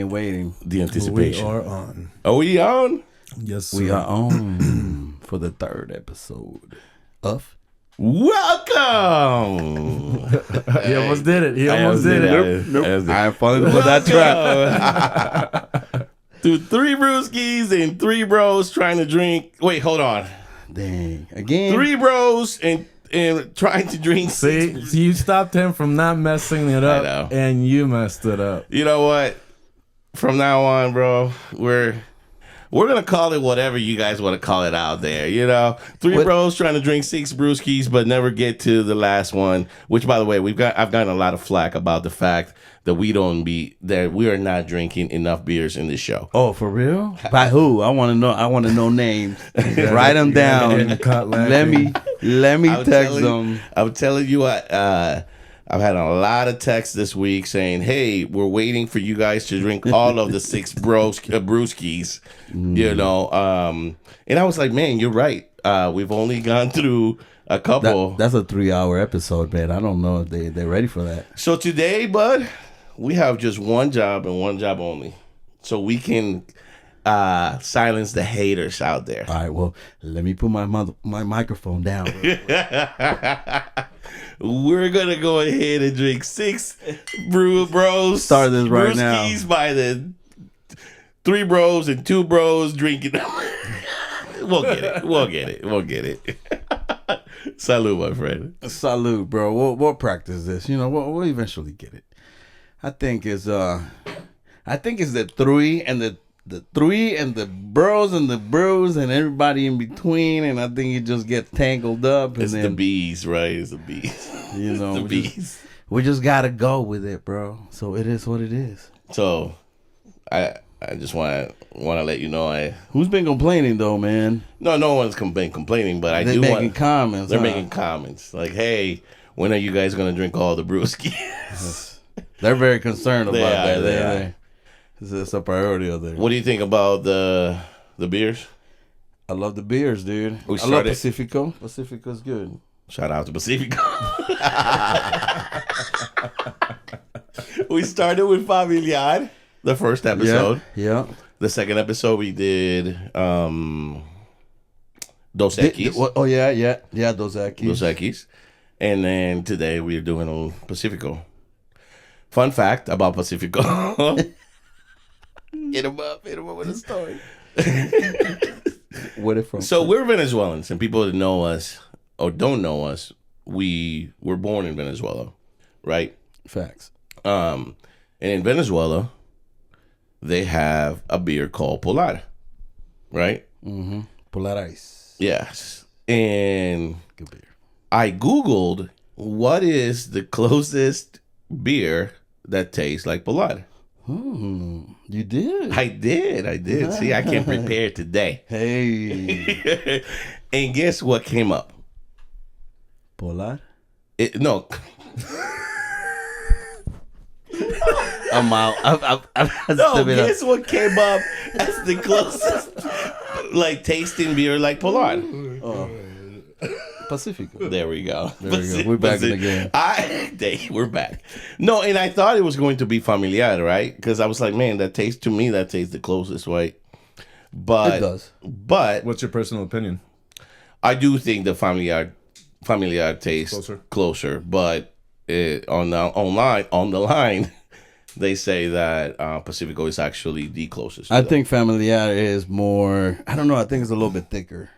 Waiting. The anticipation. We are on. Are we on? Yes, sir. We are on for the third episode of Welcome. He almost did it. He almost did it. I am falling for that trap. To three brewskis and three bros trying to drink. Wait, hold on. Dang. Again. Three bros and trying to drink. See, you stopped him from not messing it up, and you messed it up. You know what? From now on, bro, we're gonna call it whatever you guys want to call it out there. You know, three bros trying to drink six brewskis, but never get to the last one. Which, by the way, I've gotten a lot of flack about the fact that we are not drinking enough beers in this show. Oh, for real? By who? I want to know. I want to know names. Write them down. Let me text them. I'm telling you what. I've had a lot of texts this week saying, "Hey, we're waiting for you guys to drink all of the six brewskis." You know, and I was like, "Man, you're right. We've only gone through a couple." That's a 3-hour episode, man. I don't know if they're ready for that. So today, bud, we have just one job and one job only, so we can silence the haters out there. All right. Well, let me put my microphone down. We're gonna go ahead and drink six bros. Start this right now. By the three bros and two bros drinking. We'll get it. Salud, my friend. Salud, bro. We'll practice this. You know, we'll eventually get it. I think it's the three and the three and the bros and the brews and everybody in between, and I think it just gets tangled up. And it's the bees, right? It's the bees. You know, the bees. We just gotta go with it, bro. So it is what it is. So, I just want to let you know. Who's been complaining though, man? No one's been complaining, but they're making comments. They're making comments like, "Hey, when are you guys gonna drink all the brewskis?" They're very concerned about that. They are. It's a priority of theirs. What do you think about the beers? I love the beers, dude. I love Pacifico. Pacifico's good. Shout out to Pacifico. We started with Familiar, the first episode. Yeah. The second episode we did Dos Equis. Dos Equis. Dos Equis. And then today we're doing Pacifico. Fun fact about Pacifico. Hit him up with a story. Where it from? So we're Venezuelans, and people that know us or don't know us, we were born in Venezuela, right? Facts. And in Venezuela, they have a beer called Polar, right? Mm-hmm. Polar Ice. Yes. And good beer. I Googled what is the closest beer that tastes like Polar. You did? I did. See, I came prepared today. Hey. And guess what came up? Polar? No. I'm out. No, guess what came up as the closest, like, tasting beer like Polar? Pacifico. There we go. We're back in the game. We're back. No, and I thought it was going to be Familiar, right? Because I was like, man, that tastes the closest, right? But it does. But what's your personal opinion? I do think the Familiar tastes closer, but on the line, they say that Pacifico is actually the closest. I think Familiar is more. I don't know. I think it's a little bit thicker,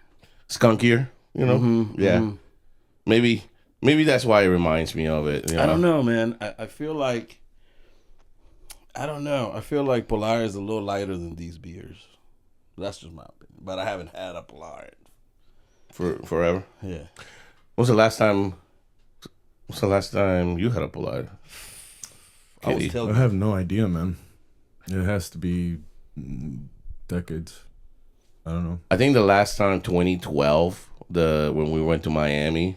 skunkier. You know, yeah. Mm-hmm. Maybe that's why it reminds me of it. You know? I don't know, man. I feel like I don't know. I feel like Polar is a little lighter than these beers. That's just my opinion. But I haven't had a Polar for forever. Yeah. What's the last time you had a Polar? I have no idea, man. It has to be decades. I don't know. I think the last time 2012. When we went to Miami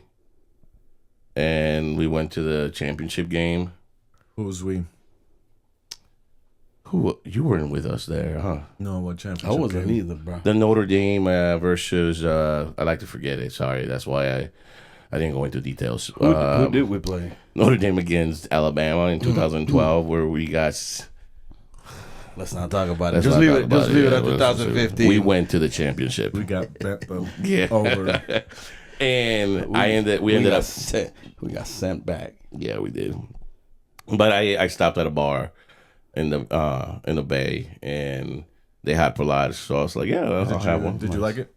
and we went to the championship game. Who was we? You weren't with us there, huh? No, what championship? I wasn't either, bro. The Notre Dame versus I like to forget it. Sorry, that's why I didn't go into details. Who did we play? Notre Dame against Alabama in 2012, where we got Let's not talk about it. Just leave it. Just leave it at 2015. We went to the championship. We got bent though. Yeah. Over. And we ended up we got sent back. Yeah, we did. But I stopped at a bar in the Bay, and they had Pilates, so I was like, yeah, that's a try one. Did you like it?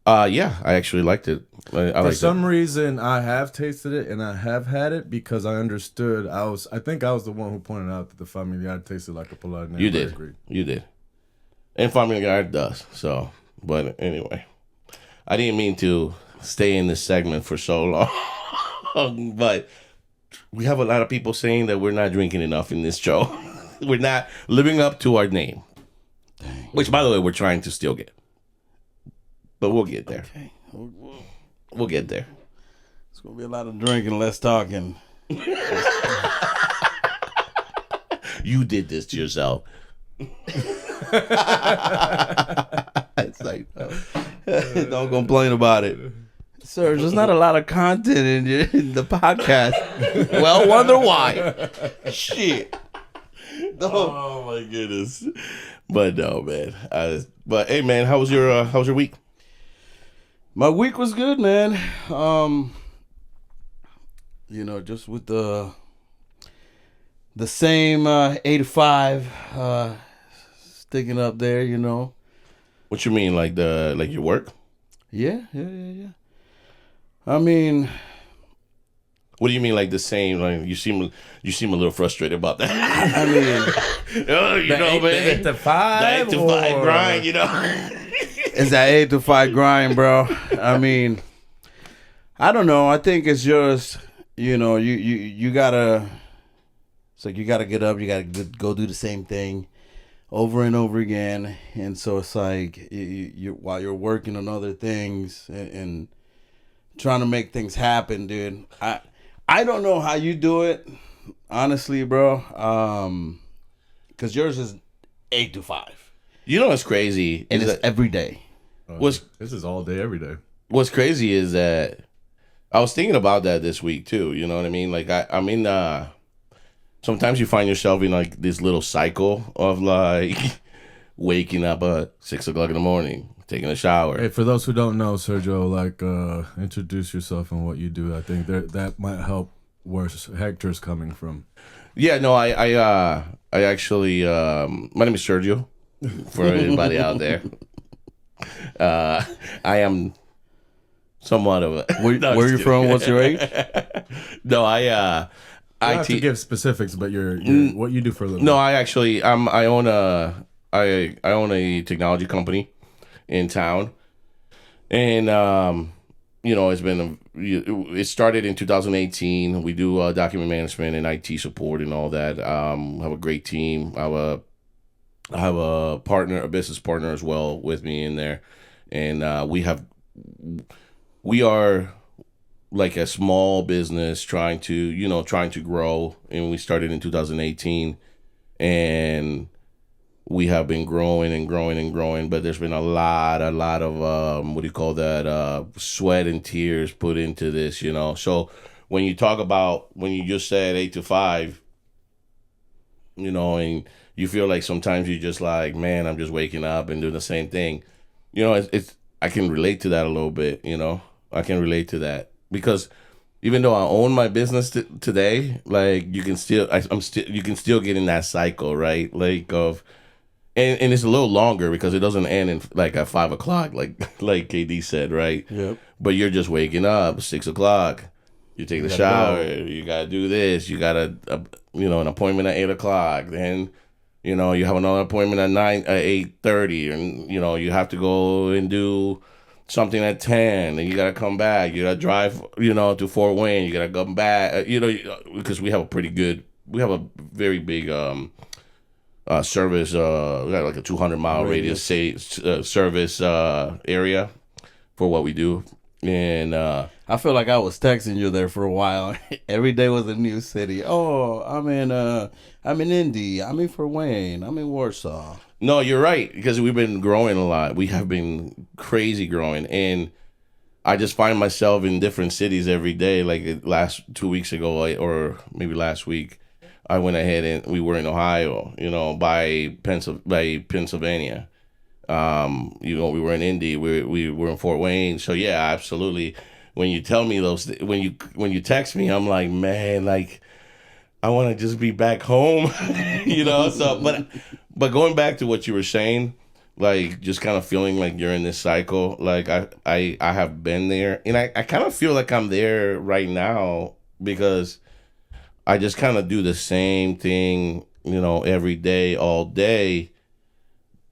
Yeah, I actually liked it. For some reason, I have tasted it and I have had it because I understood. I think I was the one who pointed out that the familiar tasted like a Pilates. You did, and familiar does. So, but anyway, I didn't mean to stay in this segment for so long, but we have a lot of people saying that we're not drinking enough in this show. We're not living up to our name, which, by the way, we're trying to still get. But we'll get there. Okay. We'll get there. It's going to be a lot of drinking, less talking. You did this to yourself. It's like, don't complain about it. Sir, there's not a lot of content in the podcast. Well, wonder why. Shit. No. Oh, my goodness. But no, man. But hey, man, how was your week? My week was good, man. Just with the same 8 to 5 sticking up there, What you mean, like your work? Yeah. I mean, what do you mean, like the same? Like you seem a little frustrated about that. I mean, man, 8 to 5, the 8 to 5 grind, It's that 8 to 5 grind, bro. I mean, I don't know. I think it's just, you gotta. It's like you gotta get up. You gotta go do the same thing over and over again. And so it's like you while you're working on other things and trying to make things happen, dude. I don't know how you do it, honestly, bro. Because yours is 8 to 5. You know what's crazy? And it's every day. This is all day, every day. What's crazy is that I was thinking about that this week too. You know what I mean? Like I mean, sometimes you find yourself in like this little cycle of like waking up at 6 o'clock in the morning, taking a shower. Hey, for those who don't know, Sergio, introduce yourself and what you do. I think that might help where Hector's coming from. Yeah, no, I actually, my name is Sergio. For anybody out there, I am somewhat of a. Where are you from? What's your age? No, I have to give specifics, but your what you do for a living. No, I actually I own a technology company in town, and it started in 2018. We do document management and IT support and all that. Have a great team. I have a business partner as well with me in there, and we are like a small business trying to grow, and we started in 2018, and we have been growing and growing and growing, but there's been a lot of sweat and tears put into this, So when you just said 8 to 5, and you feel like sometimes you're just like, man, I'm just waking up and doing the same thing. It's I can relate to that a little bit, I can relate to that because even though I own my business today, like you can still get in that cycle, right? Like and it's a little longer because it doesn't end in like at 5 o'clock, like KD said, right? Yep. But you're just waking up 6 o'clock. You take the shower. You gotta do this. You got an appointment at 8 o'clock. Then you have another appointment at 8:30, and you have to go and do something at 10, and you gotta come back. You gotta drive to Fort Wayne. You gotta come back. Because we have a very big service. We got like a 200-mile radius service area for what we do. And I feel like I was texting you there for a while. Every day was a new city. Oh, I'm in Indy. I'm in Fort Wayne. I'm in Warsaw. No, you're right, because we've been growing a lot. We have been crazy growing, and I just find myself in different cities every day. Like last 2 weeks ago, or maybe last week, I went ahead and we were in Ohio, by Pennsylvania. We were in Indy, we were in Fort Wayne. So yeah, absolutely. When you tell me when you text me, I'm like, man, like I want to just be back home, So, but going back to what you were saying, like just kind of feeling like you're in this cycle, like I have been there, and I kind of feel like I'm there right now because I just kind of do the same thing, every day, all day.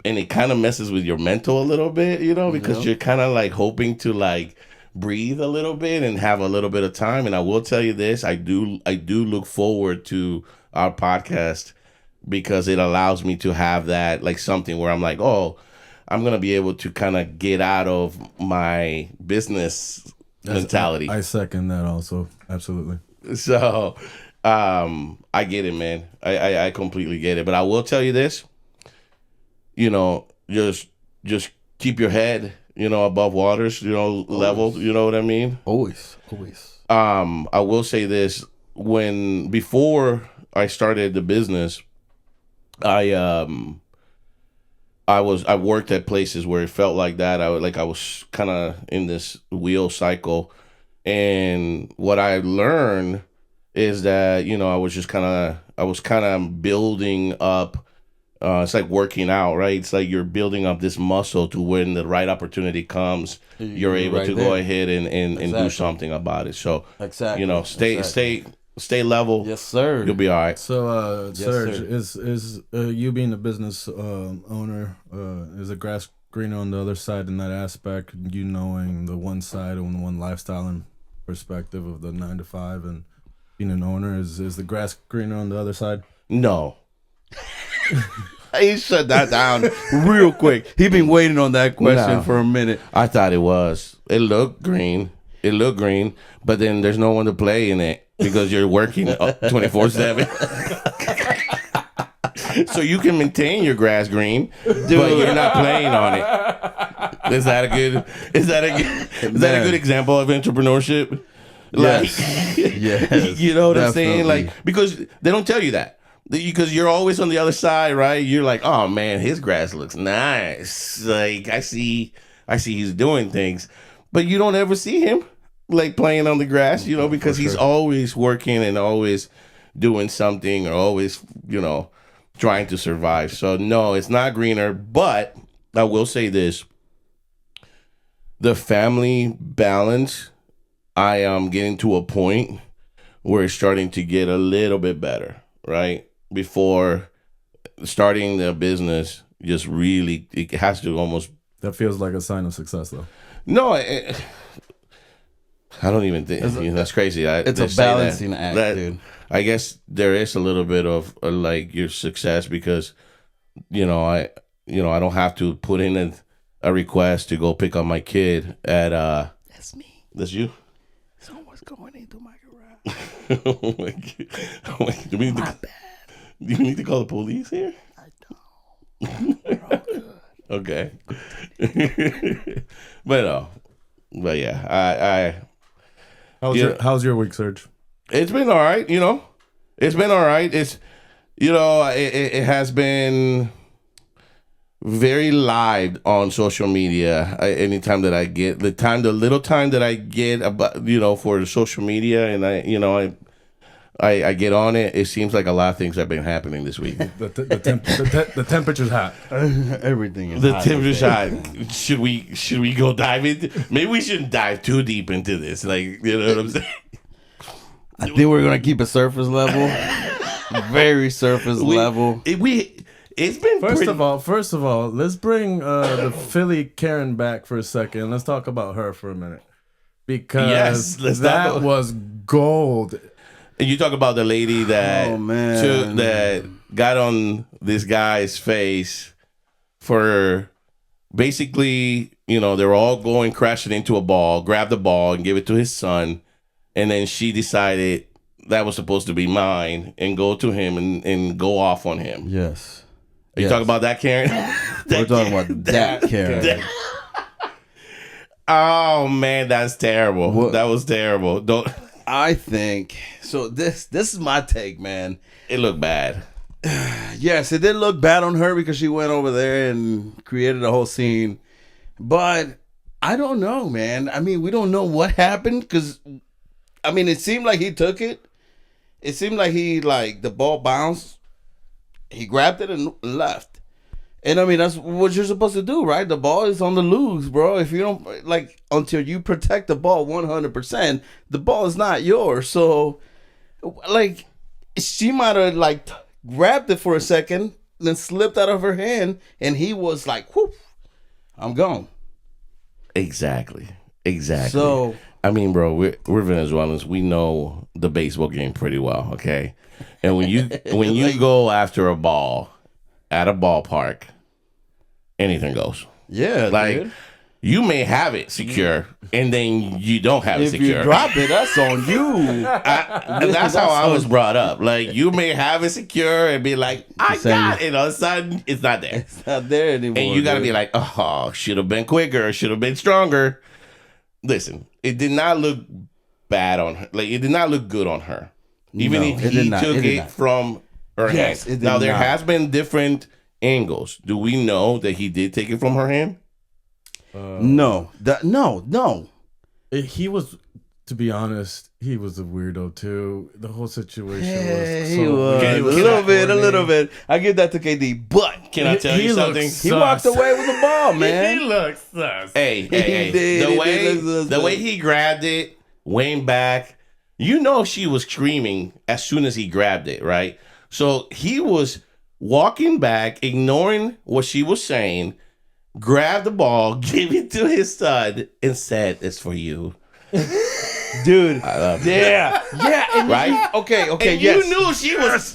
And it kind of messes with your mental a little bit, because you're kind of like hoping to like breathe a little bit and have a little bit of time. And I will tell you this, I do look forward to our podcast because it allows me to have that like something where I'm like, oh, I'm going to be able to kind of get out of my business mentality. I second that also. Absolutely. So I get it, man. I completely get it. But I will tell you this, just keep your head, above waters, level, you know what I mean? Always. I will say this, before I started the business, I worked at places where it felt like that. I was kind of in this wheel cycle. And what I learned is that, I was kind of building up. It's like working out, right? It's like you're building up this muscle to when the right opportunity comes, you're able to go ahead and do something about it. So, stay level. Yes, sir. You'll be all right. So, Yes, Serge, sir. is you being a business owner, is the grass greener on the other side in that aspect? You knowing the one side and one lifestyle and perspective of the 9 to 5 and being an owner, is the grass greener on the other side? No. He shut that down real quick. He been waiting on that question for a minute. I thought it was. It looked green, but then there's no one to play in it because you're working 24/7. So you can maintain your grass green, but you're not playing on it. Is that a good example of entrepreneurship? Yes. You know what I'm saying? Definitely. Like, because they don't tell you that. Because you're always on the other side, right? You're like, oh man, his grass looks nice. Like I see he's doing things, but you don't ever see him like playing on the grass, because he's always working and always doing something or always, trying to survive. So no, it's not greener, but I will say this. The family balance, I am getting to a point where it's starting to get a little bit better, right? Before starting the business, just really, it has to almost... That feels like a sign of success, though. No, I don't even think... that's crazy. It's a balancing act, dude. I guess there is a little bit of like your success because, I don't have to put in a request to go pick up my kid at... That's me. That's you? Someone's going into my garage. Oh my God. Do you need to call the police here? I don't. We're all good. Okay. But yeah, How's your week, Serge? it's been all right, It's been all right. It's, it has been very live on social media. Anytime that I get the little time that I get about, for social media, and I get on it. It seems like a lot of things have been happening this week. The temperature's hot. Everything is The hot temperature's today. hot. Should we go dive into? Maybe we shouldn't dive too deep into this. Like, you know what I'm saying? I think we're gonna keep it surface level, very surface level. It's been First of all, let's bring the Philly Karen back for a second. Let's talk about her for a minute because that was gold. And you talk about the lady that that got on this guy's face for basically, they were all going crashing into a ball, grabbed the ball and give it to his son. And then she decided that was supposed to be mine and go to him and go off on him. Yes. Are you talking about that, Karen? We're talking about that Karen. Oh, man, that's terrible. What? That was terrible. Don't... I think so. This is my take, man. It looked bad. Yes, it did look bad on her because she went over there and created a whole scene. But I don't know, man. I mean, we don't know what happened because, I mean, it seemed like he took it. It seemed like the ball bounced. He grabbed it and left. And I mean, that's what you're supposed to do, right? The ball is on the loose, bro. If you don't, until you protect the ball 100%, the ball is not yours. So, she might have, grabbed it for a second, then slipped out of her hand, and he was like, whoop, I'm gone. Exactly. So, I mean, bro, we're Venezuelans. We know the baseball game pretty well, okay? And when you go after a ball at a ballpark, anything goes. yeah, dude. You may have it secure, and then you don't have it secure. If you drop it, that's on you. And that's how I was brought up. You may have it secure and be like, I got it. All of a sudden, it's not there. It's not there anymore. And you got to be like, oh, should have been quicker, should have been stronger. Listen, it did not look bad on her. It did not look good on her. Even if he took it from her hand. Now, there has been different angles. Do we know that he did take it from her hand? No. He was, to be honest, he was a weirdo too. The whole situation was. He was a little bit. I give that to KD, but can I tell you something? He walked away with the ball, man. He looks sus. Hey. The way he grabbed it, Wayne back. You know she was screaming as soon as he grabbed it, right? So he was walking back, ignoring what she was saying, grabbed the ball, gave it to his son, and said, "It's for you." Dude. I love it. Yeah. And right? Okay, and yes. you knew she was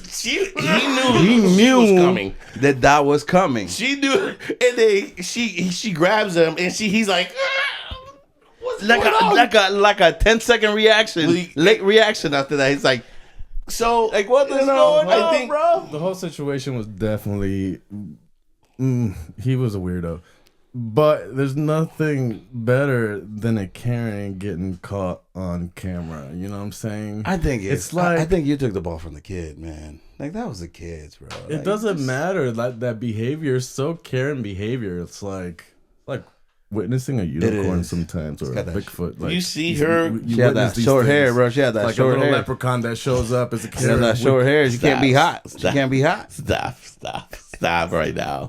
coming. That was coming. She knew, and then she grabs him, and he's like, what's going on? like a 10-second reaction, late reaction after that. He's like, so what is going on, I think, bro? The whole situation was definitely. He was a weirdo. But there's nothing better than a Karen getting caught on camera. You know what I'm saying? I think I think you took the ball from the kid, man. That was the kids, bro. It doesn't matter. That behavior is so Karen behavior. It's like witnessing a unicorn sometimes, or a Bigfoot. You see her. She had that short hair, bro. She had that short hair. Like a little leprechaun that shows up as a Karen. She had that short hair. She can't be hot. She can't be hot. Stop right now.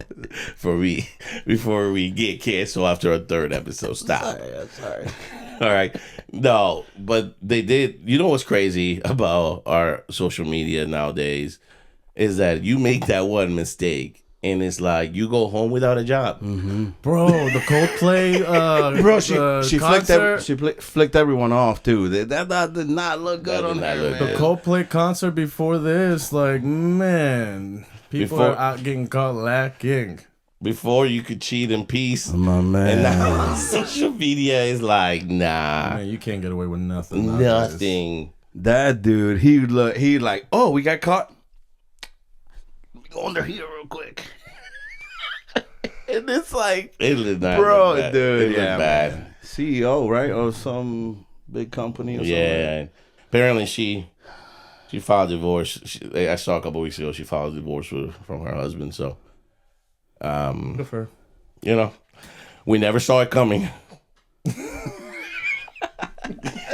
Before we get canceled after a third episode. Stop. Sorry. All right. No, but they did. You know what's crazy about our social media nowadays is that you make that one mistake, and it's like you go home without a job. Mm-hmm. Bro, the Coldplay bro, she flicked everyone off too. That did not look good on her, man. The Coldplay concert before this, man, people are out getting caught lacking. Before you could cheat in peace. My man. And now social media is like, nah. Man, you can't get away with nothing. Nothing. That dude, he like, oh, we got caught. Let me go under here real quick. And it's like, it looked bro, dude, it looked yeah, bad. Man. CEO, right, of some big company or something. Yeah. Apparently she filed divorce. I saw a couple weeks ago she filed divorce from her husband. So, good for her. You know, we never saw it coming.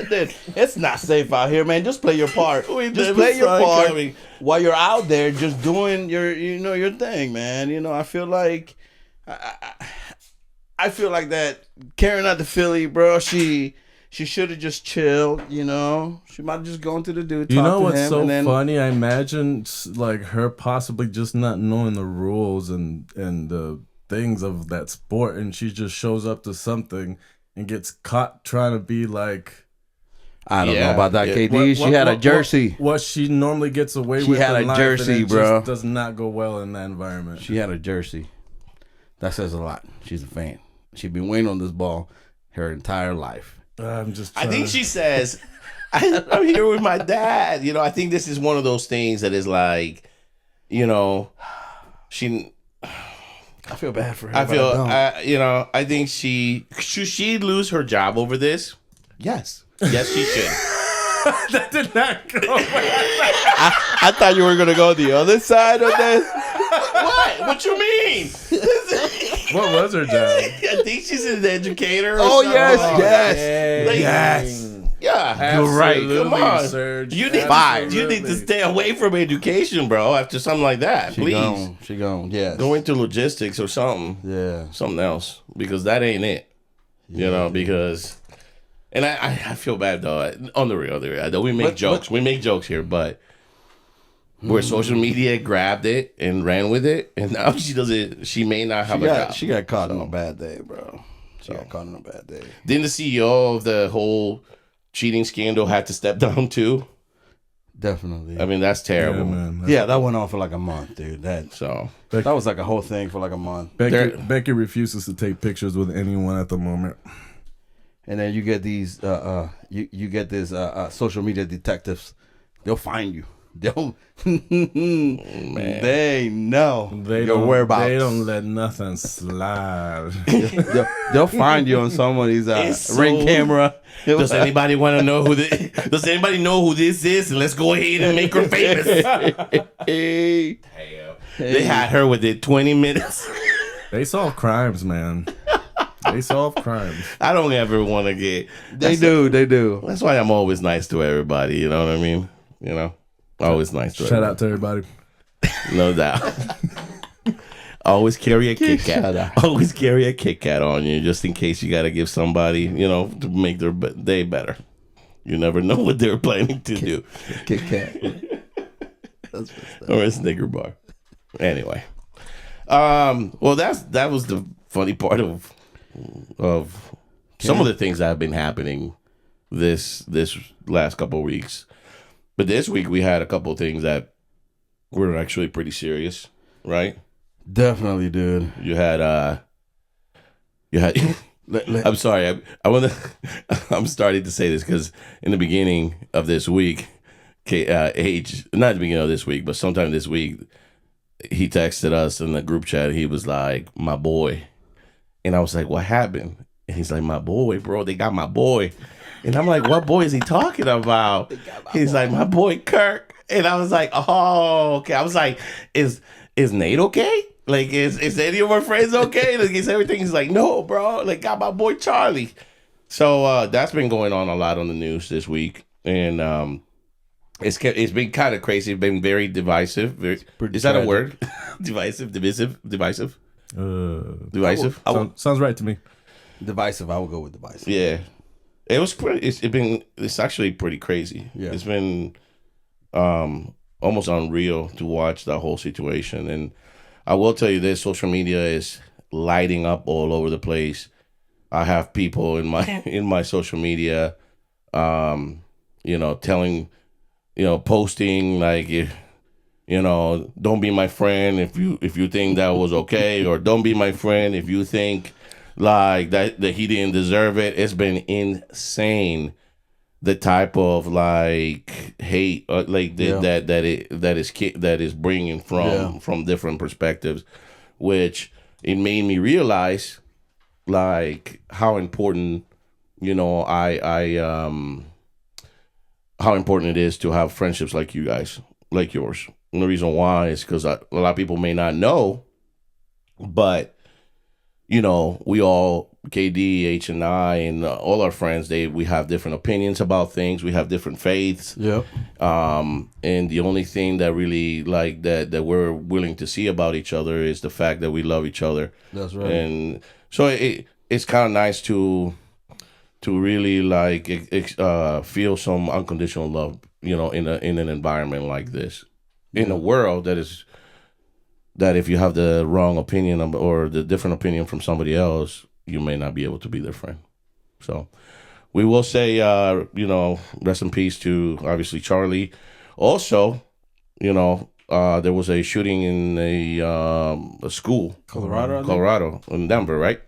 Dude, it's not safe out here, man. Just play your part. Just play your part while you're out there, just doing your thing, man. I feel like I feel like that Karen out the Philly, bro. She should have just chilled. She might have just gone to the dude. You know what's so funny? I imagine her possibly just not knowing the rules and the things of that sport, and she just shows up to something and gets caught trying to be like. I don't know about that, KD. She had a jersey. What she normally gets away with. She had a jersey, bro. Just does not go well in that environment. She had a jersey. That says a lot. She's a fan. She's been waiting on this ball her entire life. I'm just. I think she says, "I'm here with my dad." I think this is one of those things that is like, she. I feel bad for her. I think should she lose her job over this? Yes, she should. That did not go. I thought you were gonna go the other side of this. What? What you mean? What was her job? I think she's an educator. Or Oh something. yes. Like, Yes. Yeah, You're right. Come on. Serge. You need you need to stay away from education, bro. After something like that, please She gone. Yes. go into logistics or something. Yeah. Something else, because that ain't it. You know, because, and I feel bad though. On the real, I know we make jokes. We make jokes here, but where social media grabbed it and ran with it, and now she doesn't. She may not have a job. She got caught on a bad day, bro. She got caught on a bad day. Didn't the CEO of the whole cheating scandal had to step down too? Definitely. I mean, that's terrible. Yeah, man. Yeah, that went on for like a month, dude. That So was like a whole thing for like a month. Becky refuses to take pictures with anyone at the moment. And then you get these you get these social media detectives. They'll find you. They'll they know your whereabouts. They don't let nothing slide. they'll find you on somebody's ring camera. does anybody want to know who this? Does anybody know who this is? And let's go ahead and make her famous. Hey. They had her within 20 minutes. They solve crimes, man. They solve crimes. I don't ever want to get. They do. That's why I'm always nice to everybody. You know what I mean? You know, always nice to Shout out to everybody. No doubt. Always carry a Kit Kat. Always carry a Kit Kat on you, just in case you got to give somebody, you know, to make their day better. You never know what they're planning to do. Kit Kat. Or a Snicker bar. Anyway, well, that was the funny part of some of the things that have been happening this last couple of weeks. But this week we had a couple of things that were actually pretty serious, right? Definitely, dude. You had I'm sorry. I want to. I'm starting to say this because in the beginning of this week, H, not the beginning of this week, but sometime this week, he texted us in the group chat. He was like, "My boy," and I was like, "What happened?" And he's like, "My boy, bro. They got my boy." And I'm like, "What boy is he talking about?" He's like, "My boy Kirk." And I was like, "Oh, okay." I was like, "Is Nate okay? Like, is any of our friends okay?" Like, is everything? He's like, "No, bro. Like, got my boy Charlie." So that's been going on a lot on the news this week, and it's been kind of crazy. It's been very divisive. Is that a word? Divisive. Sounds right to me. Divisive. I will go with divisive. Yeah, it was pretty. It's actually pretty crazy. Yeah. It's been almost unreal to watch that whole situation. And I will tell you this: social media is lighting up all over the place. I have people in my social media, telling, posting like, don't be my friend if you think that was okay, or don't be my friend if you think like that he didn't deserve it. It's been insane, the type of like hate that is bringing from different perspectives, which it made me realize like how important how important it is to have friendships like you guys, like yours. And the reason why is because a lot of people may not know, but we all, KD, H, and I, and all our friends, we have different opinions about things. We have different faiths. Yep. And the only thing that really like that we're willing to see about each other is the fact that we love each other. That's right. And so it's kind of nice to really like feel some unconditional love, in an environment like this, in a world that if you have the wrong opinion or the different opinion from somebody else, you may not be able to be their friend. So we will say, rest in peace to obviously Charlie. Also, there was a shooting in a school, Colorado, in Denver, right?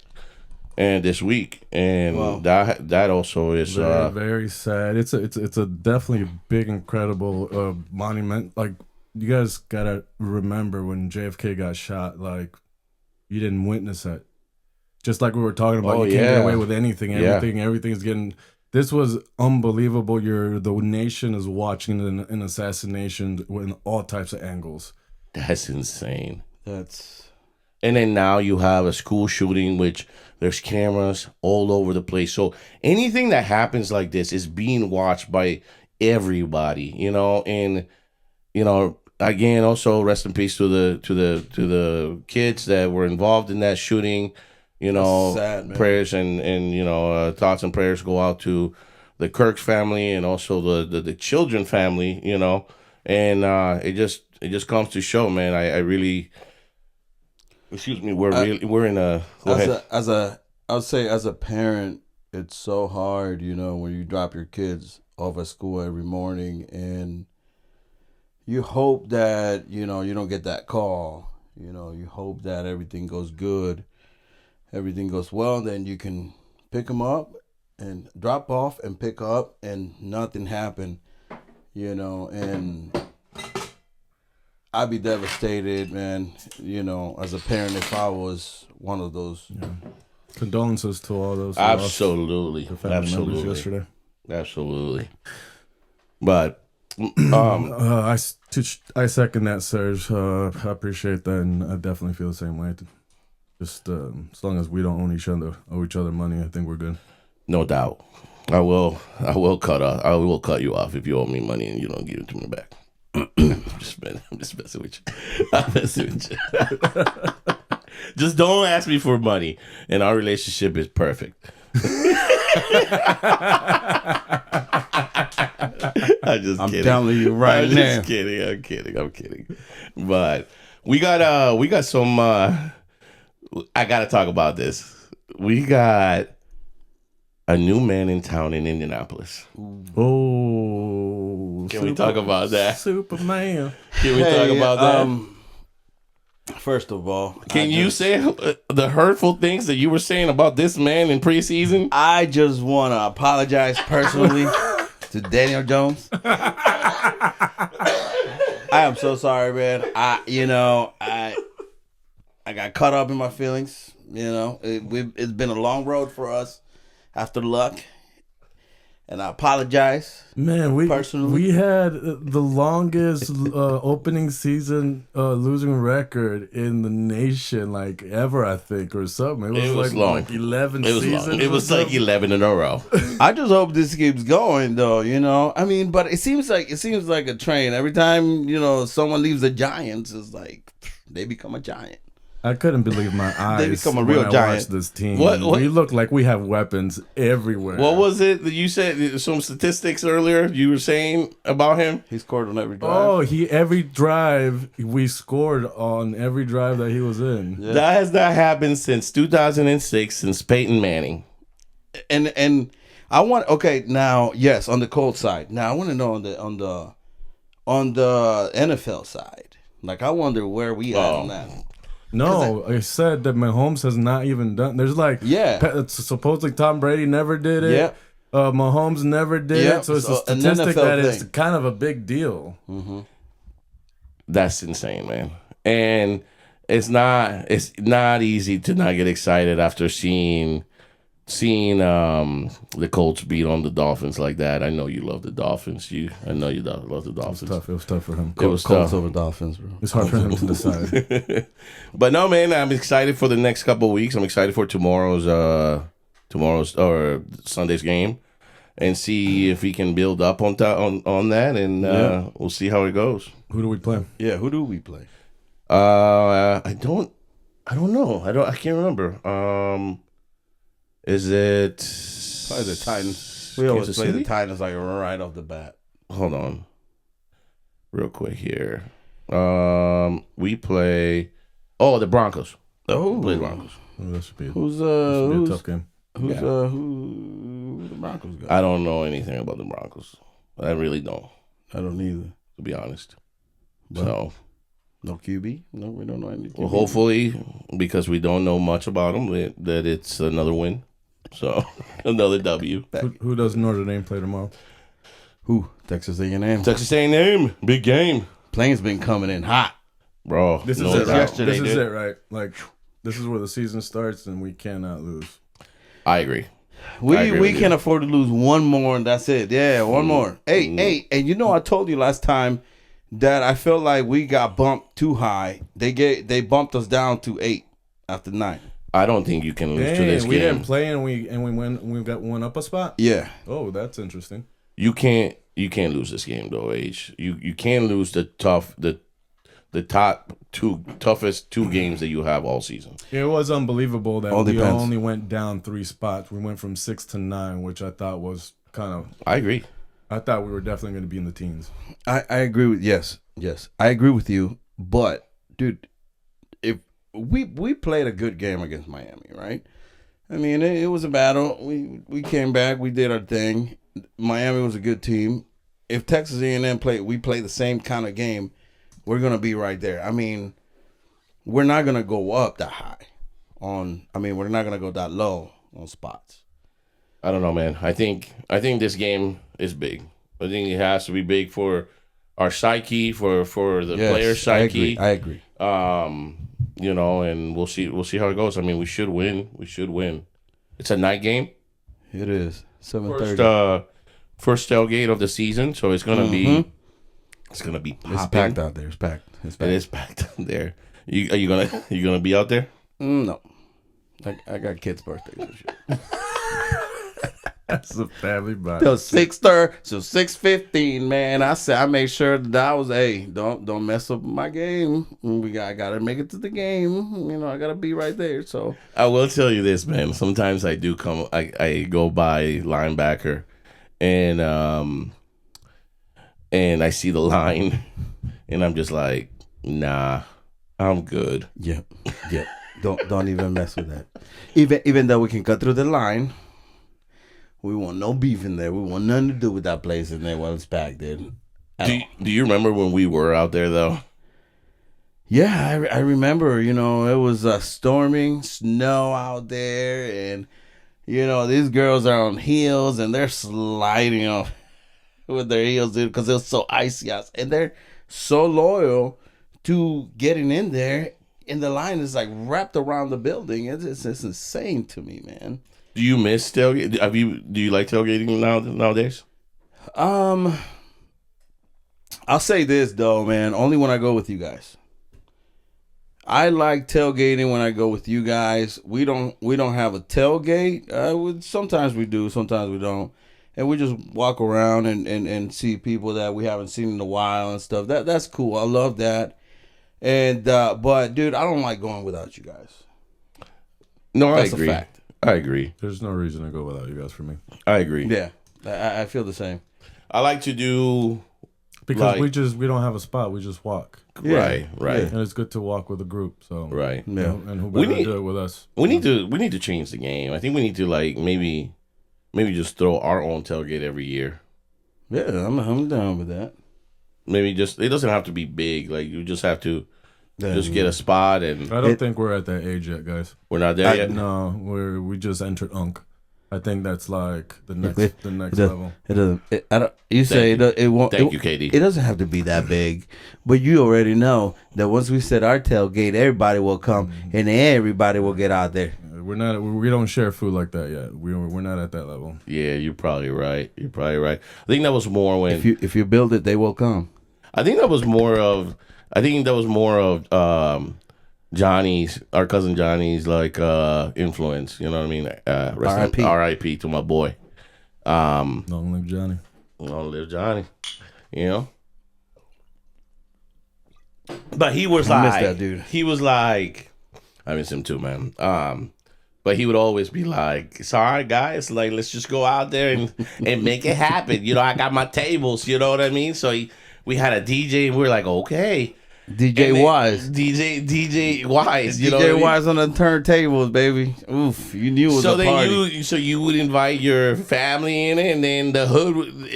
And this week, and wow. that also is very, very sad. It's a definitely big, incredible monument. Like, you guys gotta remember when JFK got shot. Like, you didn't witness it. Just like we were talking about, you can't get away with anything. Everything's getting This was unbelievable. The nation is watching an assassination in all types of angles. That's insane. That's And then now you have a school shooting, which there's cameras all over the place. So anything that happens like this is being watched by everybody, and again, also rest in peace to the kids that were involved in that shooting. That's sad, man. Prayers and thoughts and prayers go out to the Kirk family and also the children family. And it just comes to show, man. I really, excuse me, we're in a. Go ahead. I would say as a parent, it's so hard, when you drop your kids off at school every morning and you hope that you don't get that call. You hope that everything goes good. Everything goes well, then you can pick them up and drop off and pick up and nothing happened, and I'd be devastated, man, as a parent if I was one of those. Yeah. Condolences to all those. Absolutely. Members yesterday. Absolutely. But I second that, Serge. I appreciate that, and I definitely feel the same way. Just as long as we don't owe each other money, I think we're good. No doubt. I will cut you off if you owe me money and you don't give it to me back. I'm just messing with you. I'm messing with you. Just don't ask me for money, and our relationship is perfect. I'm telling you right now. I'm kidding. But we got some. I gotta talk about this. We got a new man in town in Indianapolis. Oh, can we talk about that? Superman. Can we talk about that? First of all, can you say the hurtful things that you were saying about this man in preseason? I just want to apologize personally to Daniel Jones. I am so sorry, man. I got caught up in my feelings. It's been a long road for us after luck, and I apologize. Man, we personally had the longest opening season losing record in the nation, like ever, I think, or something. It was long. Like 11 seasons. It was like 11 in a row. I just hope this keeps going, though. I mean, but it seems like a train. Every time someone leaves the Giants, it's like they become a giant. I couldn't believe my eyes. They become a real when I giant. watched this team. What? We look like we have weapons everywhere. What was it that you said? Some statistics earlier you were saying about him? He scored on every drive. Oh, every drive we scored on every drive that he was in. Yeah. That has not happened since 2006, since Peyton Manning. And I want now yes on the Colts side. Now I want to know on the NFL side. Like I wonder where we at on that. No, I said that Mahomes has not even done. There's supposedly Tom Brady never did it. Yeah. Mahomes never did it. So it's a statistic that is kind of a big deal. Mm-hmm. That's insane, man. And it's not easy to not get excited after seeing the Colts beat on the Dolphins like that. I know you love the Dolphins. I know you love the Dolphins. It was tough for him. It was Colts over Dolphins, bro. It's hard for him to decide. But no, man, I'm excited for the next couple of weeks. I'm excited for tomorrow's or Sunday's game, and see if we can build up on that, and we'll see how it goes. Who do we play? Yeah, who do we play? I don't know. I can't remember. Is it probably the Titans? We always play the Titans like right off the bat. Hold on, real quick here. We play. Oh, the Broncos. Oh, we play the Broncos. That should be a tough game. Who the Broncos got? I don't know anything about the Broncos. I really don't. I don't either, to be honest. But so. No QB? No, we don't know any QB. Well, hopefully, because we don't know much about them, that it's another win. So, another W. Who does Notre Dame play tomorrow? Who? Texas A&M. Texas A&M. Big game. Plane's been coming in hot. Bro, this is it, yesterday, this is it, right? Like, this is where the season starts, and we cannot lose. I agree. We can afford to lose one more, and that's it. Yeah, one more. Hey, and you know I told you last time that I felt like we got bumped too high. They bumped us down to 8 after 9. I don't think you can lose to this we game. didn't play and we got one up a spot. Yeah. Oh, that's interesting. You can't lose this game though, H. You can't lose the top toughest 2 games that you have all season. It was unbelievable that All we depends. only went down 3 spots. We went from 6 to 9, which I thought was kind of. I agree. I thought we were definitely going to be in the teens. I agree with yes. I agree with you. But dude, if we played a good game against Miami, right? I mean, it was a battle. We came back. We did our thing. Miami was a good team. If Texas A&M we play the same kind of game, we're gonna be right there. I mean, we're not gonna go up that high. We're not gonna go that low on spots. I don't know, man. I think this game is big. I think it has to be big for our psyche, for the player's psyche. I agree. And we'll see how it goes. I mean, we should win. It's a night game. It is 7:30. First tailgate of the season, so it's gonna be popping. It's packed out there. It's packed. It is packed out there. Are you gonna be out there? No, I got kids' birthdays and shit. That's a family body. So 6:30, so 6:15, man. I made sure that I was, don't mess up my game. I gotta make it to the game. I gotta be right there. So I will tell you this, man. Sometimes I do come. I go by linebacker, and I see the line, and I'm just like, nah, I'm good. yeah. Don't even mess with that. Even though we can cut through the line. We want no beef in there. We want nothing to do with that place in there while it's packed, dude. Do you remember when we were out there, though? Yeah, I remember. It was storming, snow out there, and, these girls are on heels, and they're sliding off with their heels, dude, because it was so icy out. And they're so loyal to getting in there, and the line is, like, wrapped around the building. It's insane to me, man. Do you miss tailgate? Do you like tailgating nowadays? I'll say this though, man. Only when I go with you guys. I like tailgating when I go with you guys. We don't have a tailgate. Sometimes we do, sometimes we don't, and we just walk around and see people that we haven't seen in a while and stuff. That's cool. I love that. And but dude, I don't like going without you guys. No, That's I agree. a fact. I agree. There's no reason to go without you guys for me. I agree. Yeah, I feel the same. I like to do because we don't have a spot. We just walk. Yeah. Right. And it's good to walk with a group. So right. Yeah. And who better to do it with us? We need to change the game. I think we need to maybe just throw our own tailgate every year. Yeah, I'm down with that. Maybe it doesn't have to be big. Like you just have to just get a spot, and I don't think we're at that age yet, guys. we're not there yet. No, we just entered UNC. I think that's like the next level. It doesn't. I don't. You say it won't. Thank you, Katie. It doesn't have to be that big, but you already know that once we set our tailgate, everybody will come and everybody will get out there. We don't share food like that yet. We're not at that level. Yeah, you're probably right. I think that was more when If you build it, they will come. I think that was more of our cousin Johnny's influence. You know what I mean? R.I.P. R.I.P. to my boy. Long live Johnny. Long live Johnny. You know. But he was I miss that dude. He was like, I miss him too, man. But he would always be like, "It's all right, guys. Like, let's just go out there and make it happen. I got my tables. You know what I mean?" So we had a DJ, and we were like, "Okay." DJ Wise. DJ Wise. You know DJ what I mean? Wise on the turntables, baby. Oof, you knew it was a party. So you would invite your family in it, and then the hood would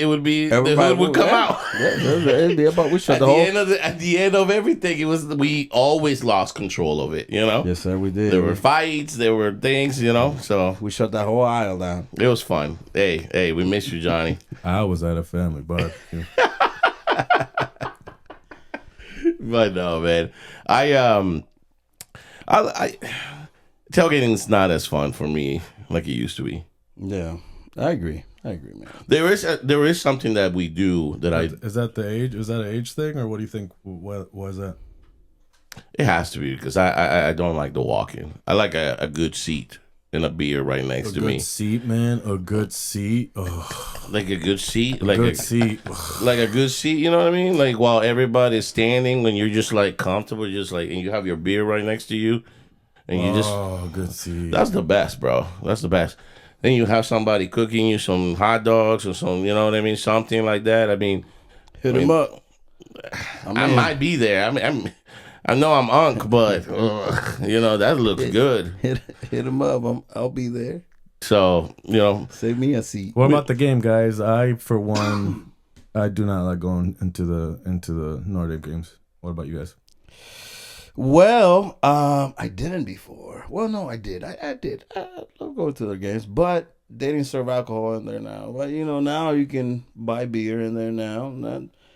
come out. It'd be about we shut the whole. At the end of everything, we always lost control of it. Yes, sir, we did. There were fights, there were things, So we shut that whole aisle down. It was fun. Hey, we miss you, Johnny. I was at a family barbecue. But no, man. I tailgating's not as fun for me like it used to be. Yeah, I agree, man. There is something that we do that Is that the age? Is that an age thing, or what do you think? What was that? it has to be because I don't like the walking. I like a good seat and a beer right next to A me. good seat, man. A good seat. Ugh. Like a good seat, A good seat. like a good seat. You know what I mean? Like while everybody's standing, when you're just like comfortable, just like, and you have your beer right next to you, and you just good seat. that's the best, bro. That's the best. Then you have somebody cooking you some hot dogs or some, you know what I mean, something like that. I mean, Hit him up. I might be there. I know I'm unk, but you know that looks good. Hit him up. I'll be there. So you know, Save me a seat. What about the game, guys? I, for one, I do not like going into the Nordic games. What about you guys? Well, I didn't before. Well, no, I did. I did. I love going to the games, but they didn't serve alcohol in there now. But now you can buy beer in there now.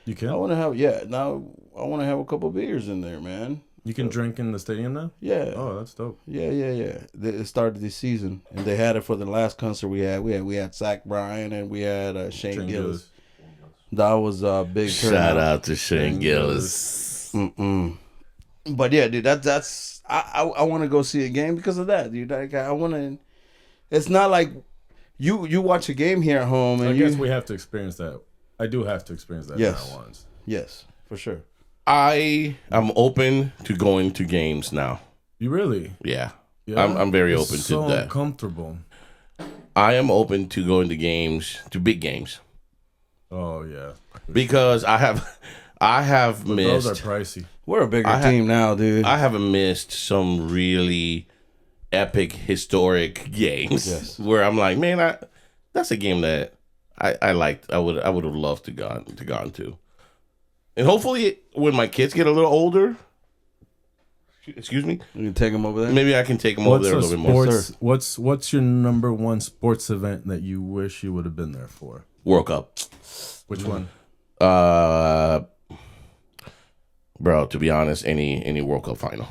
You can. Now I want to have a couple beers in there, man. You can drink in the stadium now. Yeah. Oh, that's dope. Yeah. It started this season, and they had it for the last concert we had. We had Zach Bryan and we had Shane Gillis. That was a big shout turnout. out to Shane Gillis. But yeah, dude, that's I want to go see a game because of that, dude. Like, I want to. It's not like you watch a game here at home, and I guess we have to experience that. I do have to experience that. Yes. Now once. Yes, for sure. I am open to going to games now. You really? Yeah, Yeah. I'm very It's open so to that. Uncomfortable. I am open to going to games, to big games, Oh yeah. because I have But missed. those are pricey. We're a bigger team now, dude. I haven't missed some really epic, historic games Yes. where I'm like, man, that's a game that I liked. I would have loved to gone to, and hopefully when my kids get a little older, excuse me, You can take them over there. maybe I can take them over there a little bit more. What's your number one sports event that you wish you would have been there for? World Cup, Which one? bro. To be honest, any World Cup final.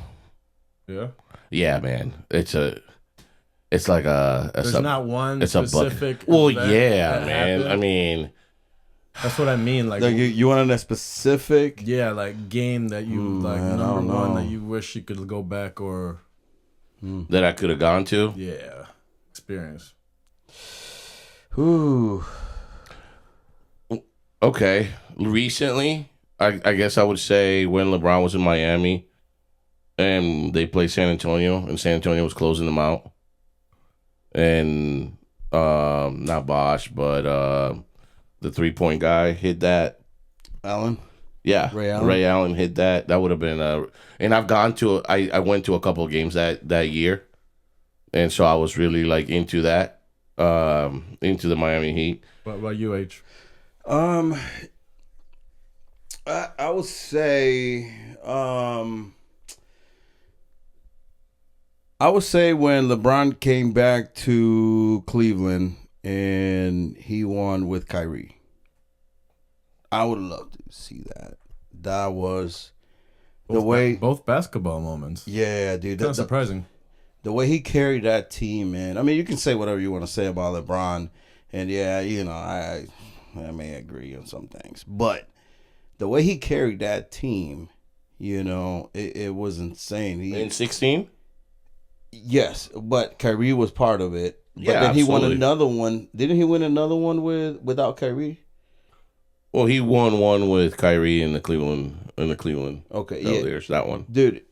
Yeah. Yeah, man, it's like a. There's not one It's a specific. bucket. Well, event yeah, that man. happened. I mean, That's what I mean. Like, Like you wanted a specific. yeah, like game that you like man, I don't number one know. that you wish you could go back or that I could have gone to. yeah, experience. Ooh. Okay, recently, I guess I would say when LeBron was in Miami, and they played San Antonio, and San Antonio was closing them out, and not Bosch, but the 3-point guy hit that. Allen. Yeah, Ray Allen? hit that. That would have been and I went to a couple of games that year, and so I was really like into that, into the Miami Heat. What about you, H? I would say, when LeBron came back to Cleveland and he won with Kyrie. I would love to see that. That was the way. Both basketball moments. Yeah, dude. That's surprising. The way he carried that team, man. I mean, you can say whatever you want to say about LeBron, and yeah, I may agree on some things, but the way he carried that team, it was insane. In 16? Yes, but Kyrie was part of it. But Yeah, then he won absolutely. another one. Didn't he win another one without Kyrie? Well, he won one with Kyrie in the Cleveland. Okay, Oh, yeah, there's that one. dude.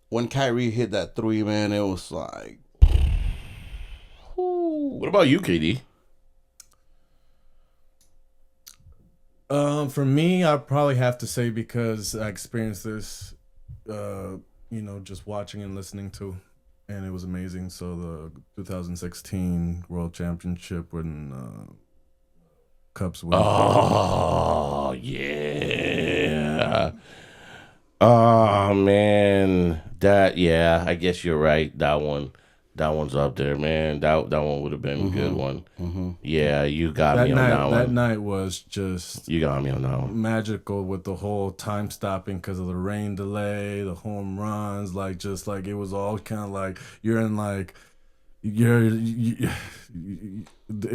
When Kyrie hit that three, man, it was like, What about you, KD? For me, I probably have to say because I experienced this, just watching and listening to, and it was amazing. So the 2016 World Championship when Cubs won. Oh, yeah. Oh, man. I guess you're right. That one's up there, man. That one would have been a good one. Mm-hmm. Yeah, you got me on that one. That night was just You got me on that one. magical with the whole time stopping because of the rain delay, the home runs, it was all kind of like you're in like it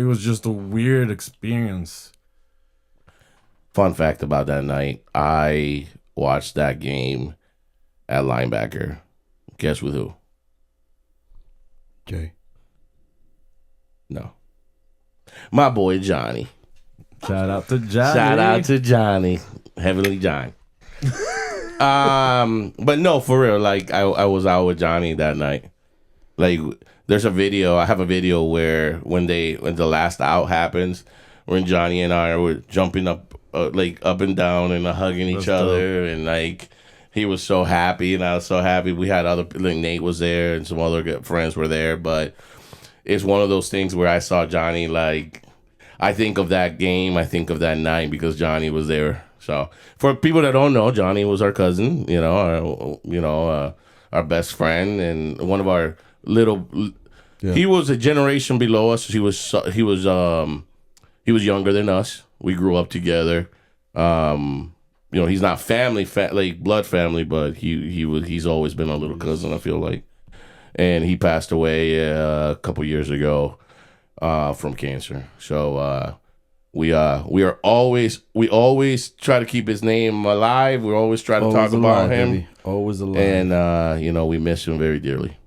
was just a weird experience. Fun fact about that night, I watched that game at linebacker. Guess with who? Jay. No. My boy Johnny. Shout out to Johnny. Shout out to Johnny. Heavenly John. But no, for real, like I was out with Johnny that night. Like there's a video, I have a video where when the last out happens, when Johnny and I were jumping up like up and down and hugging each other, and like he was so happy and I was so happy. We had other, like Nate was there and some other good friends were there, but it's one of those things where I saw Johnny, like I think of that game, I think of that night because Johnny was there. So for people that don't know, Johnny was our cousin, our best friend and one of our little. Yeah. He was a generation below us. He was younger than us. We grew up together. He's not family, like blood family, but he's always been a little cousin, I feel like. And he passed away a couple years ago from cancer. So we always try to keep his name alive. We always try to talk about him. Baby. Always alive. And we miss him very dearly.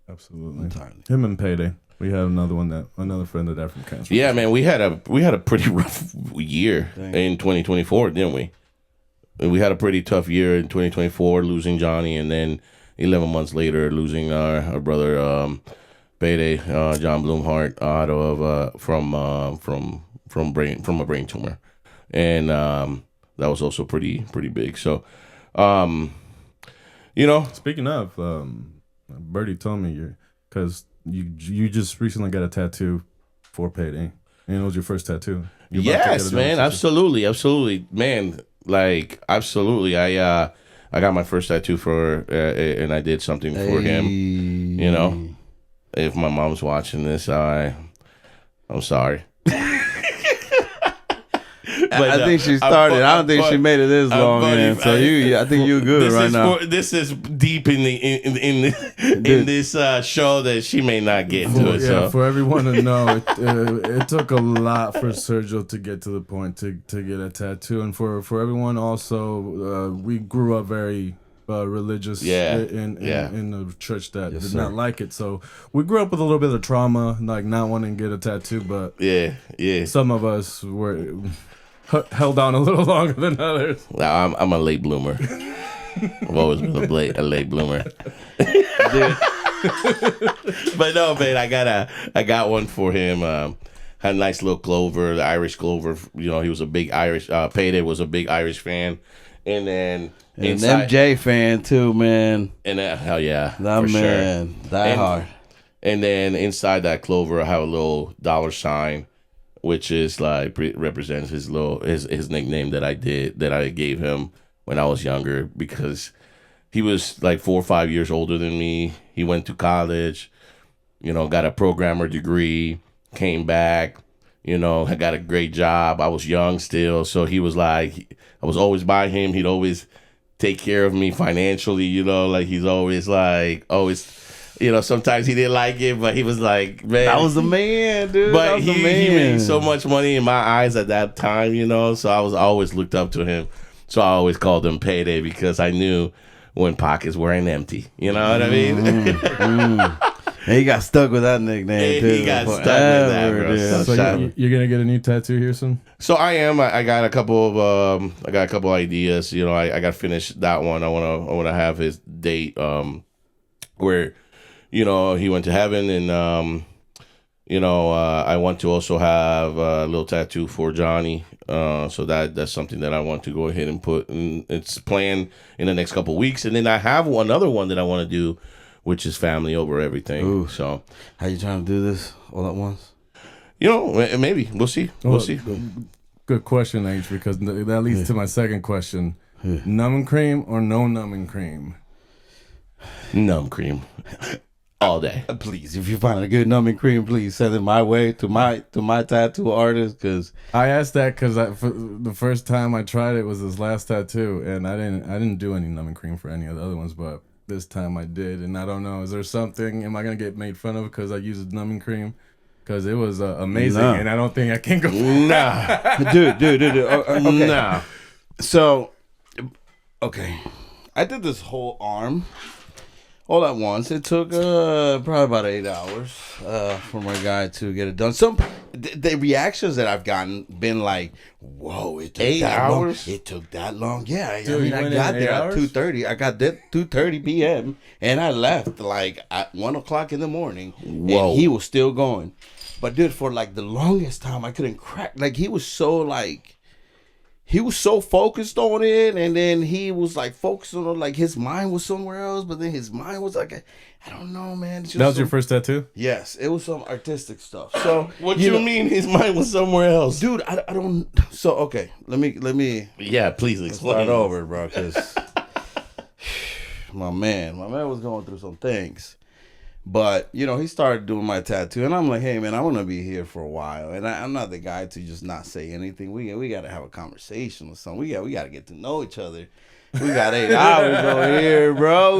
Absolutely. Entirely. Him and Payday. We had another friend of that from cancer. Yeah, man, we had a pretty rough year in 2024, didn't we? We had a pretty tough year in 2024, losing Johnny, and then 11 months later, losing our brother Payday, John Bloomhart, out of from a brain tumor, and that was also pretty big. So, Speaking of, Birdie told me because you just recently got a tattoo for Payday, and it was your first tattoo. Yes, man, absolutely, man, like absolutely. I got my first tattoo and I did something for him. You know, if my mom's watching this, I'm sorry. But I think she started. I don't think she made it this long, man. So I think you're good right now. This is deep in this show that she may not get to it. So for everyone to know, it took a lot for Sergio to get to the point to get a tattoo, and for everyone also, we grew up very religious in the church that did not like it. So we grew up with a little bit of trauma, like not wanting to get a tattoo, but some of us were held on a little longer than others. I'm a late bloomer. I've always been a late bloomer. But no, man, I got one for him. Had a nice little clover, the Irish clover. He was a big Irish. Payday was a big Irish fan, and then an MJ fan too, man. And hell yeah, that man, sure. Die hard. And then inside that clover, I have a little $sign, which is like represents his nickname that I gave him when I was younger, because he was like 4 or 5 years older than me. He went to college, got a programmer degree, came back, I got a great job. I was young still, so he was like, I was always by him. He'd always take care of me financially, like he's always sometimes he didn't like it, but he was like, man, that was the man, dude. But he made so much money in my eyes at that time, so I was always looked up to him. So I always called him Payday, because I knew when pockets weren't empty. You know what I mean? And he got stuck with that nickname, too. He got stuck with that, bro. Yeah. So you're gonna get a new tattoo here soon? So I am. I got a couple of ideas. I got to finish that one. I wanna have his date where he went to heaven, and I want to also have a little tattoo for Johnny. So that's something that I want to go ahead and put, and it's planned in the next couple of weeks. And then I have another one that I want to do, which is family over everything. Ooh. So how you trying to do this all at once? Maybe we'll see. We'll see. Good question, H, because that leads to my second question: numbing cream or no numbing cream? Numb cream. All day. Please, if you find a good numbing cream, please send it my way to my tattoo artist. Because I asked that because the first time I tried it was his last tattoo, and I didn't do any numbing cream for any of the other ones. But this time I did, and I don't know. Is there something? Am I gonna get made fun of because I used numbing cream? Because it was amazing, No. and I don't think I can go. Nah. dude. Okay. Nah. So, okay, I did this whole arm all at once. It took probably about 8 hours for my guy to get it done. The reactions that I've gotten been like, "Whoa, it took 8 that hours? long. It took that long." Yeah, I Dude, mean, you I went got in there 8 at hours? 2:30. I got there 2:30 p.m. and I left like at 1:00 in the morning. Whoa. And he was still going. But dude, for like the longest time, I couldn't crack. Like he was so focused on it, and then he was like focused on it, like his mind was somewhere else, but then his mind was like, I don't know, man. It's just That was your first tattoo? Yes, it was some artistic stuff. So What you know, mean his mind was somewhere else? dude? I don't. So okay, let me Yeah, please explain. start over, bro, because my man was going through some things. But, he started doing my tattoo, and I'm like, hey, man, I want to be here for a while. And I'm not the guy to just not say anything. We got to have a conversation or something. We got to get to know each other. We got 8 hours over here, bro.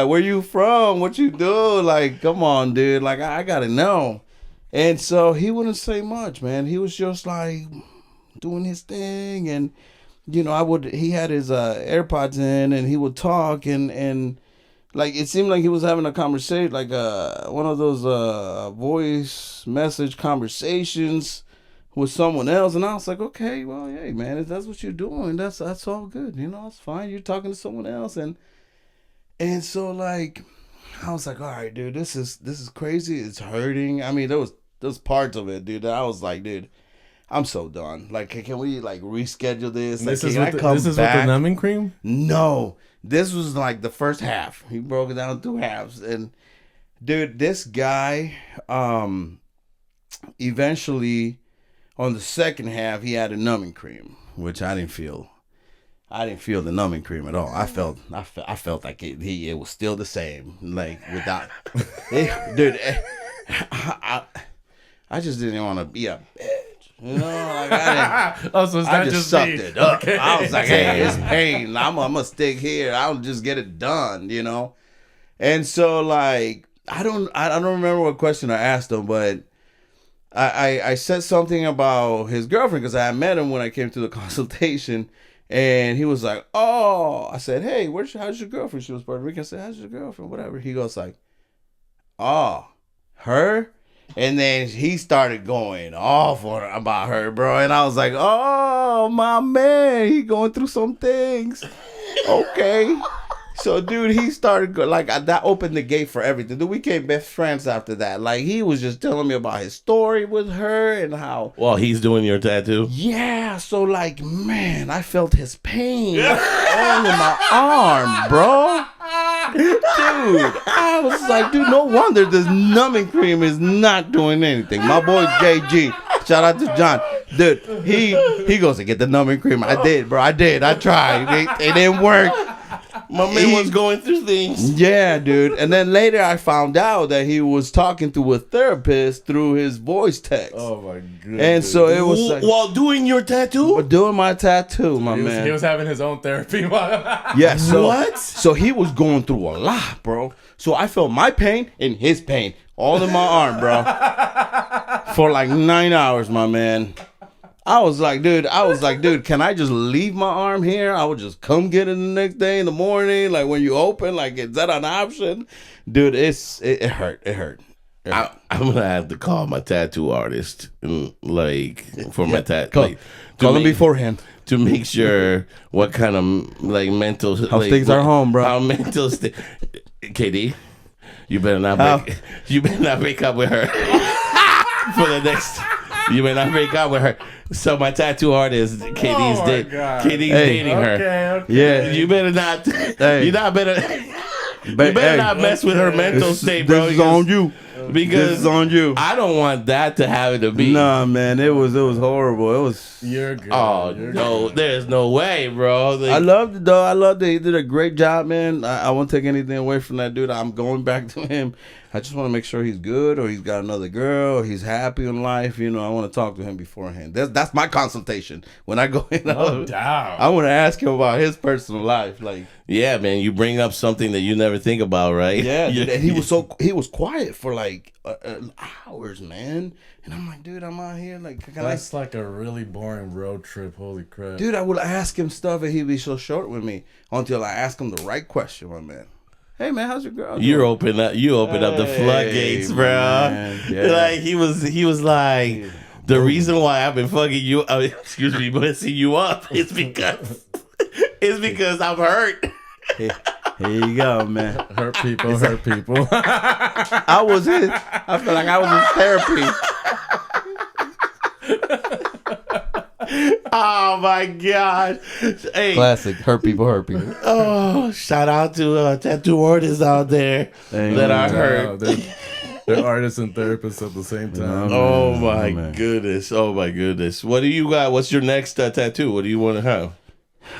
Where you from? What you do? Like, come on, dude. Like, I got to know. And so he wouldn't say much, man. He was just, like, doing his thing. And, he had his AirPods in, and he would talk, and like, it seemed like he was having a conversation, like one of those voice message conversations with someone else. And I was like, okay, well, hey, man, if that's what you're doing, that's all good. It's fine. You're talking to someone else. And so, like, I was like, all right, dude, this is crazy. It's hurting. I mean, there was parts of it, dude, that I was like, dude, I'm so done. Like, can we, like, reschedule this? Like, This is can I come with the back? numbing cream? No, this was like the first half. He broke it down into halves, and dude, this guy, eventually, on the second half, he had a numbing cream, which I didn't feel. I didn't feel the numbing cream at all. I felt like it was still the same, like without, dude. I just didn't want to be a bitch. Like I didn't. Oh, so it's I not just just sucked me. it up. Okay. I was like, hey, it's pain. I'm gonna stick here. I'll just get it done, And so, like, I don't remember what question I asked him, but I said something about his girlfriend because I had met him when I came to the consultation, and he was like, oh, I said, hey, how's your girlfriend? She was Puerto Rican. I said, how's your girlfriend? Whatever. He goes like, oh, her. And then he started going off on her about her, bro. And I was like, oh, my man, he going through some things. Okay. So, dude, he started, that opened the gate for everything. Dude, we became best friends after that. Like, he was just telling me about his story with her and how. Well, he's doing your tattoo? Yeah. So, like, man, I felt his pain all in my arm, bro. Dude, I was like, dude, no wonder this numbing cream is not doing anything. My boy JG, shout out to John. Dude, he goes to get the numbing cream. I did, bro. I tried. It didn't work. My man was going through things. Yeah, dude. And then later I found out that he was talking to a therapist through his voice text. Oh my goodness. And so it was like, While doing your tattoo? doing my tattoo, my he man. was having his own therapy. Yeah, so, What? So he was going through a lot, bro. So I felt my pain and his pain all in my arm, bro. For like 9 hours, my man. I was like, dude, can I just leave my arm here? I would just come get it the next day in the morning. Like when you open, like, is that an option? Dude, it hurt. It hurt. I'm going to have to call my tattoo artist, for my tattoo. Call him beforehand. To make sure what kind of, mental... How things are home, bro. How mental... KD, you better not break up with her for the next... You better not break up with her. So my tattoo artist, KD's dating her. Okay. Yeah. You better not. Hey. You better not mess with her mental state, bro. This is on you. Because This is on you. I don't want that to happen to me. Nah, man, it was horrible. It was. You're good. Oh You're no, good. there's no way, bro. I loved it though. I loved it. He did a great job, man. I won't take anything away from that dude. I'm going back to him. I just want to make sure he's good, or he's got another girl, or he's happy in life. I want to talk to him beforehand. That's my consultation when I go in. No doubt. I want to ask him about his personal life, like. Yeah, man, you bring up something that you never never think about, right? Yeah, dude, and he was quiet for like hours, man. And I'm like, dude, I'm out here like, That's like a really boring road trip. Holy crap. dude, I would ask him stuff and he'd be so short with me until I ask him the right question, my man. Hey man, how's your girl? You open up the floodgates, bro. Yeah. Like he was like, the reason why I've been fucking you, excuse me, messing you up is because I'm hurt. Here you go, man. Hurt people, hurt people. I feel like I was in therapy. Oh my god! Hey, Classic. Hurt people, hurt people. oh, shout out to tattoo artists out there that are hurt. They're artists and therapists at the same time. Oh my goodness! Oh my goodness! What do you got? What's your next tattoo? What do you want to have?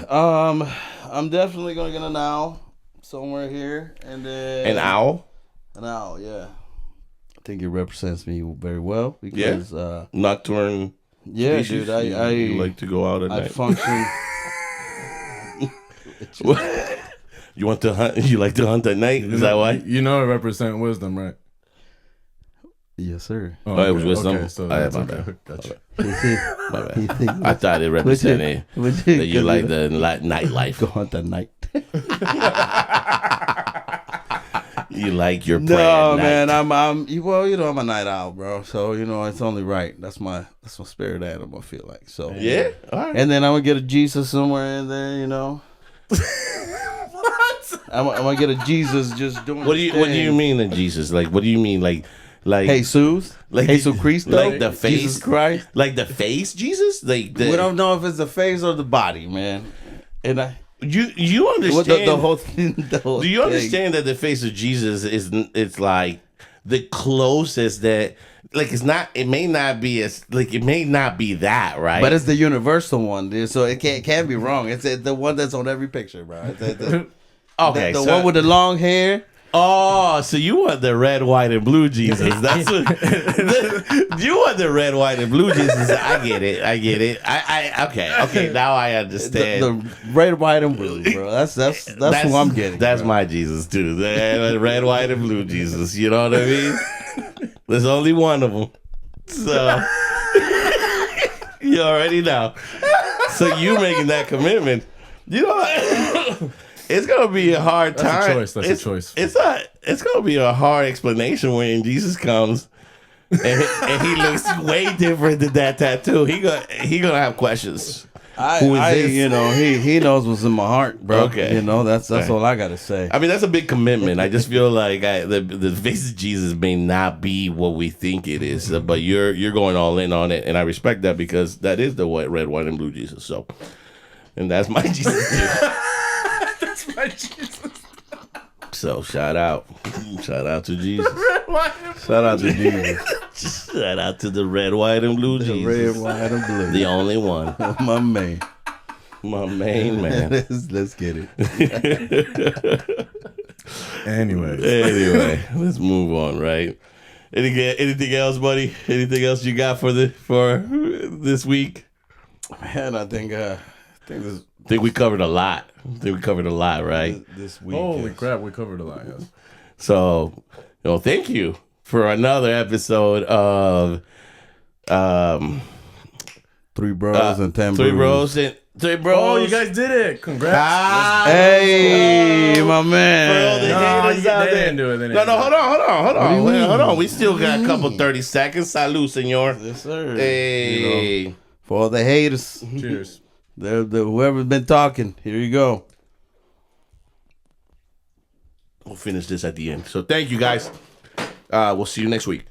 I'm definitely gonna get an owl somewhere here, and then An owl? An owl, yeah. I think it represents me very well because, Nocturne. yeah, species? dude, You like to go out at I night. function. You want to hunt? You like to hunt at night? Is that why? You know it represents wisdom, right? Yes, sir. Oh, it was wisdom. Okay, so I that's had my okay. bad. Gotcha. My bad. I thought it represented that you like the nightlife. Go hunt at night. You like your prey No, at night. man, I'm I'm a night owl, bro. So it's only right. That's my spirit animal. I feel like so. Yeah, all right. And then I'm gonna get a Jesus somewhere in there, What? I'm gonna get a Jesus just doing. What do you mean in Jesus? Like, what do you mean like Jesus, like Jesus Christo, like the face, Jesus Christ, like the face, Jesus? Like we don't know if it's the face or the body, man. And you understand the whole thing. Do you understand that the face of Jesus it's like the closest that like it may not be that, right? But it's the universal one, dude. So it can't be wrong. It's the one that's on every picture, bro. Okay, the one with the long hair. Oh, so you want the red, white, and blue Jesus? That's what you want. The red, white, and blue Jesus. I get it. Okay. Now I understand. The red, white, and blue, bro. That's who I'm getting. That's bro. my Jesus too. The red, white, and blue Jesus. You know what I mean? There's only one of them, so you already know. So you making that commitment, it's gonna be a hard time. That's a choice. It's gonna be a hard explanation when Jesus comes, and he looks way different than that tattoo. He gonna have questions. Who is this? He knows what's in my heart, bro. Okay. That's all I gotta say. I mean, that's a big commitment. I just feel like the face of Jesus may not be what we think it is, but you're going all in on it, and I respect that because that is the red, white, and blue Jesus. So, and that's my Jesus too. My Jesus. So shout out to Jesus. Shout out to Jesus. Shout out to the red, white, and blue The Jesus. red, white, and blue. The only one. My man. My main man. Let's get it. Anyway, let's move on. Right? Anything else, buddy? Anything else you got for this week? Man, I think we covered a lot. Right? This week. holy crap, we covered a lot. Yes. So, thank you for another episode of Three Bros and 10 Three Brews. Bros and Three Bros. Oh, you guys did it! Congrats. Hey, my man. They didn't do it. No, hold on. We still got a couple 30 seconds. Salud, senor. Yes, sir. Hey. For all the haters, Cheers. whoever's been talking, here you go. We'll finish this at the end. So thank you guys. We'll see you next week.